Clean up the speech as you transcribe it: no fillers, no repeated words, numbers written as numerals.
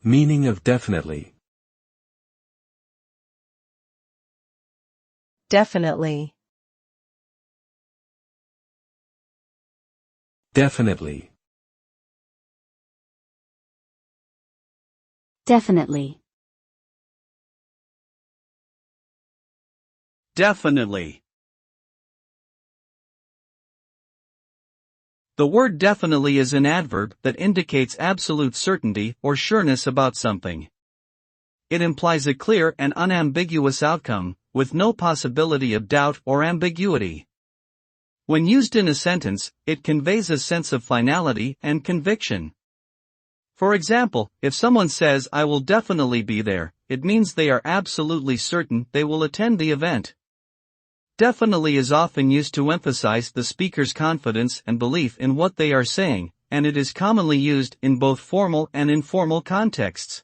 Meaning of definitely. Definitely. Definitely. Definitely. Definitely. The word definitely is an adverb that indicates absolute certainty or sureness about something. It implies a clear and unambiguous outcome, with no possibility of doubt or ambiguity. When used in a sentence, it conveys a sense of finality and conviction. For example, if someone says I will definitely be there, it means they are absolutely certain they will attend the event. Definitely is often used to emphasize the speaker's confidence and belief in what they are saying, and it is commonly used in both formal and informal contexts.